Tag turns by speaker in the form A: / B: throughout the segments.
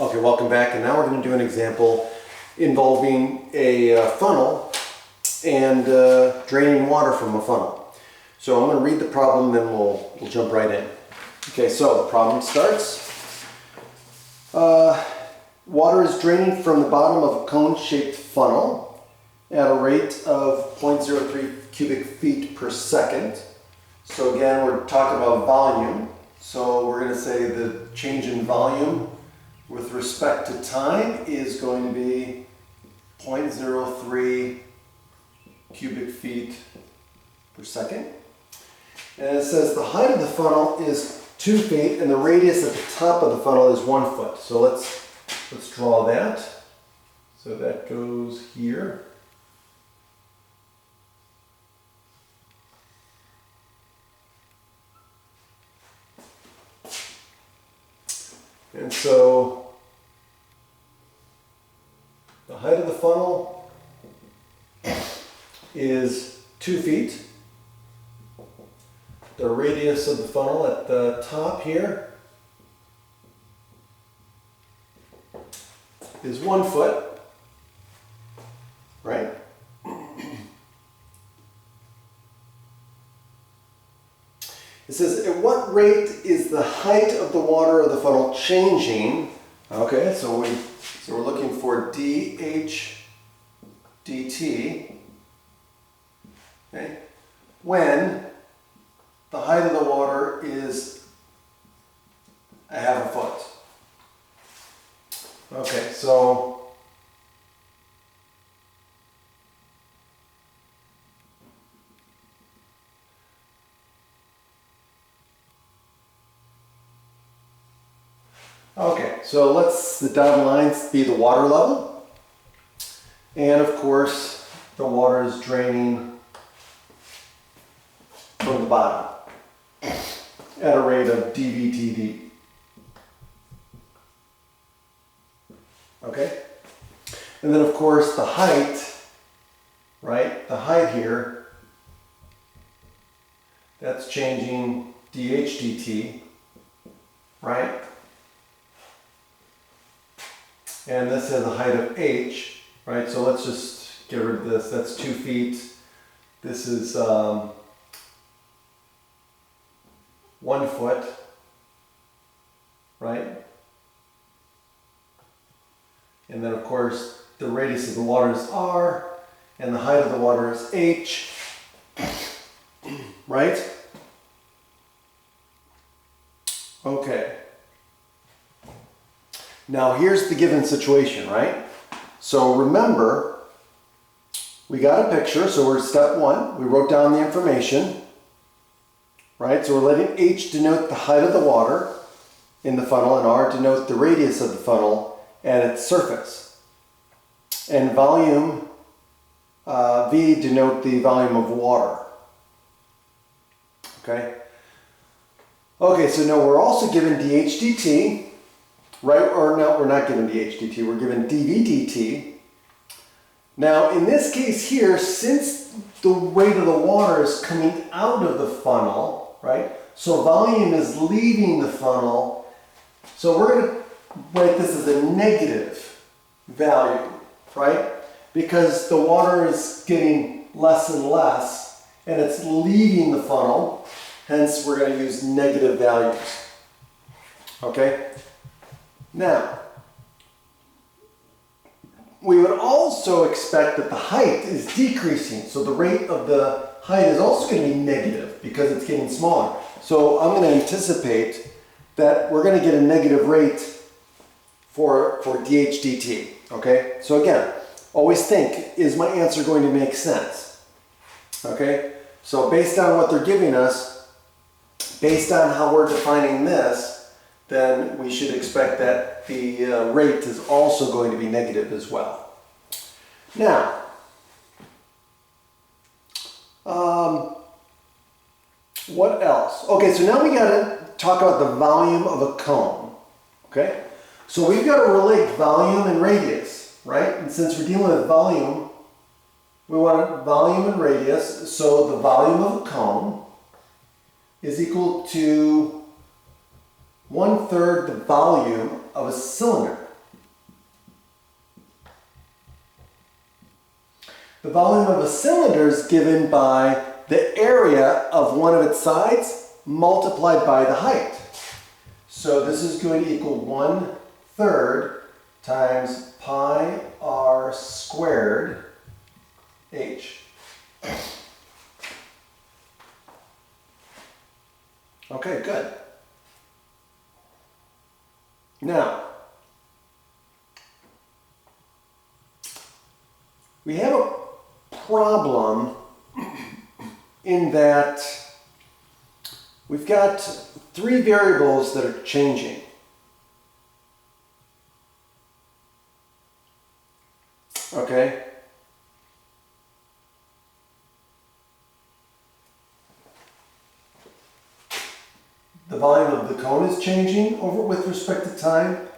A: Okay, welcome back, and now we're going to do an example involving a funnel and draining water from a funnel. So I'm going to read the problem, then we'll jump right in. Okay, so the problem starts. Water is draining from the bottom of a cone-shaped funnel at a rate of 0.03 cubic feet per second. So again, we're talking about volume. So we're going to say the change in volume with respect to time is going to be 0.03 cubic feet per second. And it says the height of the funnel is 2 feet and the radius at the top of the funnel is 1 foot. So let's draw that. So that goes here. And so the height of the funnel is 2 feet. The radius of the funnel at the top here is 1 foot, right? It says, at what rate is the height of the water of the funnel changing? Okay, so we're looking for dH dt, okay, when the height of the water is a half a foot. Okay, so let's the dotted lines be the water level. And of course, the water is draining from the bottom at a rate of dVTD. Okay? And then of course the height, right? The height here, that's changing dH dt, right? And this has a height of h, right? So let's just get rid of this. That's 2 feet. This is 1 foot, right? And then of course the radius of the water is r, and the height of the water is h, right? Okay. Now here's the given situation, right? So remember, we got a picture, so we're step one. We wrote down the information, right? So we're letting h denote the height of the water in the funnel and r denote the radius of the funnel at its surface. And volume, v denote the volume of water. Okay? Okay, so now we're also given dH dt. Right, or no, we're not given dH dt, we're given dV dt. Now, in this case here, since the rate of the water is coming out of the funnel, right, so volume is leaving the funnel, so we're going to write this as a negative value, right, because the water is getting less and less, and it's leaving the funnel, hence we're going to use negative values, okay? Now, we would also expect that the height is decreasing. So the rate of the height is also going to be negative because it's getting smaller. So I'm going to anticipate that we're going to get a negative rate for dH dt. Okay? So again, always think, is my answer going to make sense? Okay? So based on what they're giving us, based on how we're defining this, then we should expect that the rate is also going to be negative as well. Now, what else? Okay, so now we got to talk about the volume of a cone. Okay, so we've got to relate volume and radius, right? And since we're dealing with volume, we want volume and radius. So the volume of a cone is equal to 1/3 the volume of a cylinder. The volume of a cylinder is given by the area of one of its sides multiplied by the height. So this is going to equal 1/3 times pi r squared h. Okay, good. Now, we have a problem in that we've got 3 variables that are changing. Okay? The volume of the cone is changing with respect to time.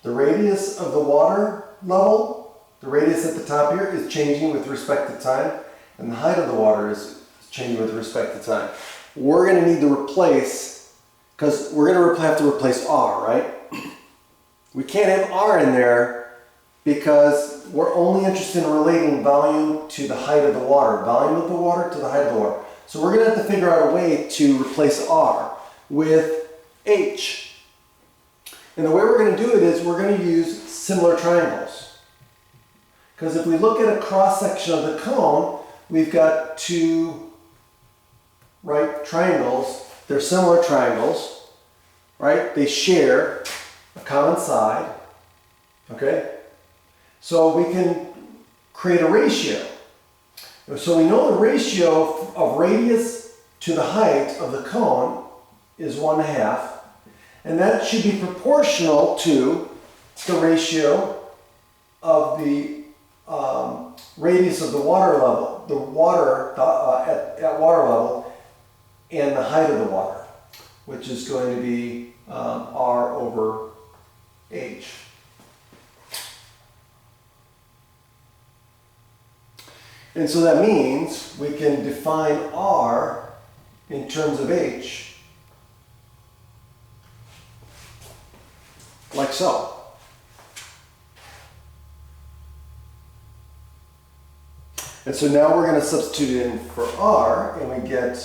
A: The radius of the water level, the radius at the top here, is changing with respect to time. And the height of the water is changing with respect to time. We're going to need to replace, because we're going to have to replace r, right? We can't have r in there because we're only interested in relating volume to the height of the water. Volume of the water to the height of the water. So we're going to have to figure out a way to replace r with h. And the way we're going to do it is we're going to use similar triangles. Because if we look at a cross-section of the cone, we've got 2 right triangles. They're similar triangles, right? They share a common side, okay? So we can create a ratio. So we know the ratio of radius to the height of the cone is 1/2, and that should be proportional to the ratio of the radius of the water level, at water level, and the height of the water, which is going to be r over h. And so that means we can define r in terms of h like so. And so now we're going to substitute in for r, and we get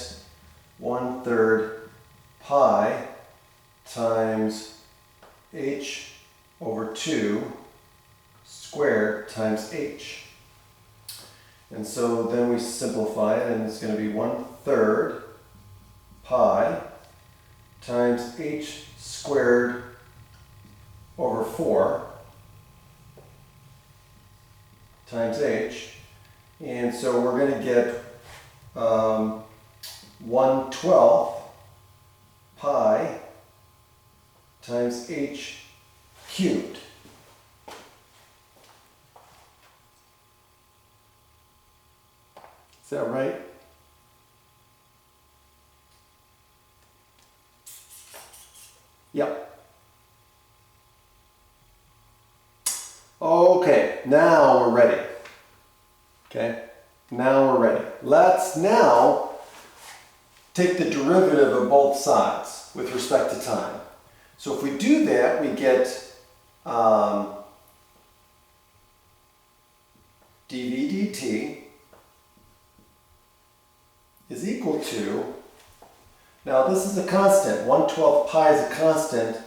A: 1/3 pi times h over 2 squared times h. And so then we simplify it, and it's going to be 1/3 pi times h squared over 4 times h. And so we're going to get 1/12 pi times h cubed. Is that right? Yep. Okay, now we're ready. Okay, now we're ready. Let's now take the derivative of both sides with respect to time. So if we do that, we get dv dt is equal to, now this is a constant, 1/12 pi is a constant,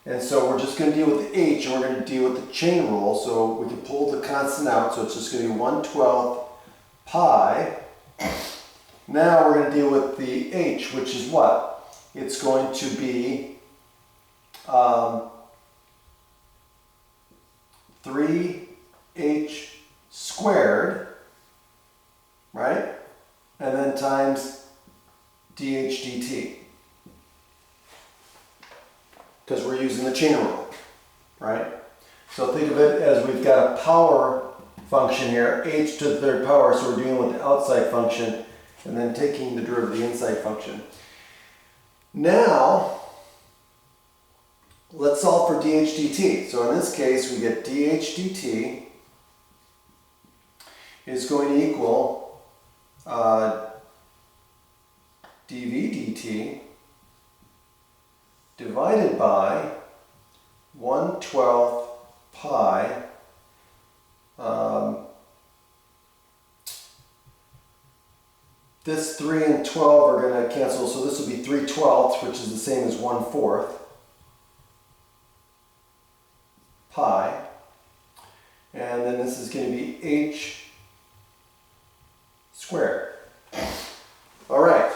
A: and so we're just going to deal with the h, and we're going to deal with the chain rule, so we can pull the constant out, so it's just going to be 1/12 pi. Now we're going to deal with the h, which is what? It's going to be 3h squared, right? And then times dh dt. Because we're using the chain rule, right? So think of it as we've got a power function here, h to the 3rd power, so we're dealing with the outside function and then taking the derivative of the inside function. Now, let's solve for dh dt. So in this case, we get dh dt is going to equal dv dt divided by 1/12 pi This 3 and 12 are going to cancel, so this will be 3/12, which is the same as 1/4 pi. And then this is going to be h squared. All right.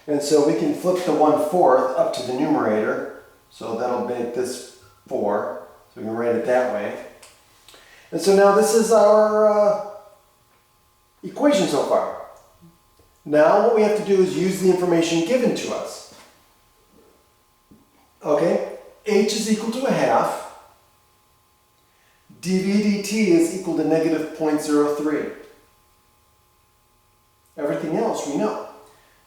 A: And so we can flip the 1/4 up to the numerator. So that'll make this 4. So we can write it that way. And so now this is our equation so far. Now what we have to do is use the information given to us. Okay, h is equal to 1/2. dv dt is equal to negative 0.03. Everything else we know.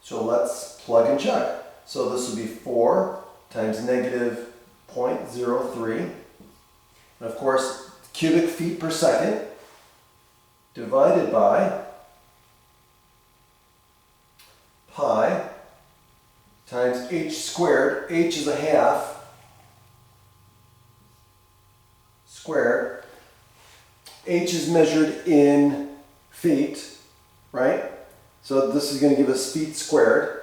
A: So let's plug and chug. So this will be 4 times negative 0.03. And of course, cubic feet per second divided by pi times h squared. H is 1/2 squared. H is measured in feet, right? So this is going to give us feet squared.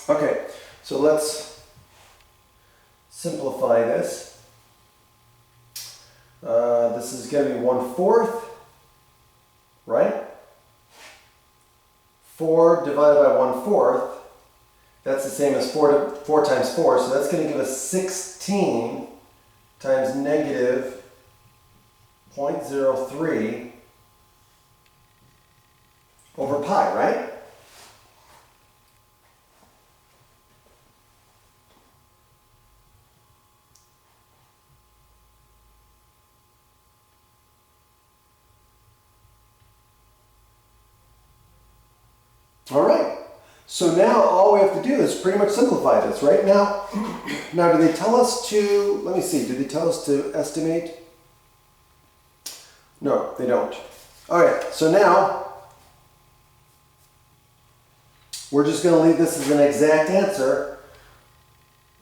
A: Okay, so let's simplify this. This is going to be 1/4, right? 4 divided by 1/4, that's the same as 4 times 4, so that's going to give us 16 times negative 0.03 over pi, right? All right, so now all we have to do is pretty much simplify this, right? Now do they tell us to, let me see, do they tell us to estimate? No, they don't. All right, so now we're just going to leave this as an exact answer.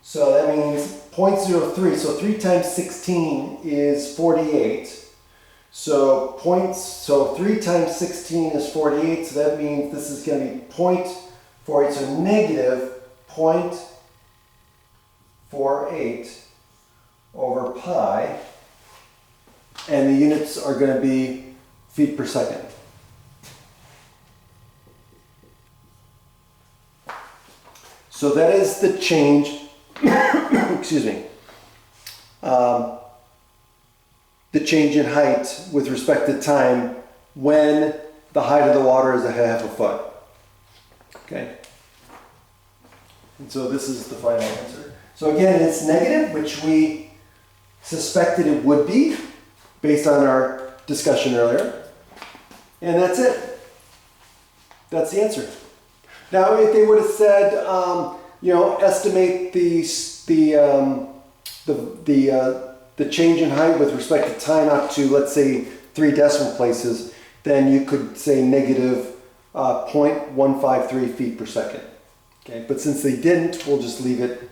A: So that means 0.03, so 3 times 16 is 48. So 3 times 16 is 48, so that means this is going to be 0.48, so negative 0.48 over pi, and the units are going to be feet per second. So that is the change, excuse me, the change in height with respect to time when the height of the water is 1/2 foot. Okay? And so this is the final answer. So again, it's negative, which we suspected it would be based on our discussion earlier. And that's it. That's the answer. Now, if they would have said, estimate the change in height with respect to time up to, let's say, 3 decimal places, then you could say negative 0.153 feet per second. Okay, but since they didn't, we'll just leave it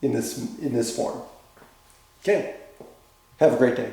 A: in this form. Okay, have a great day.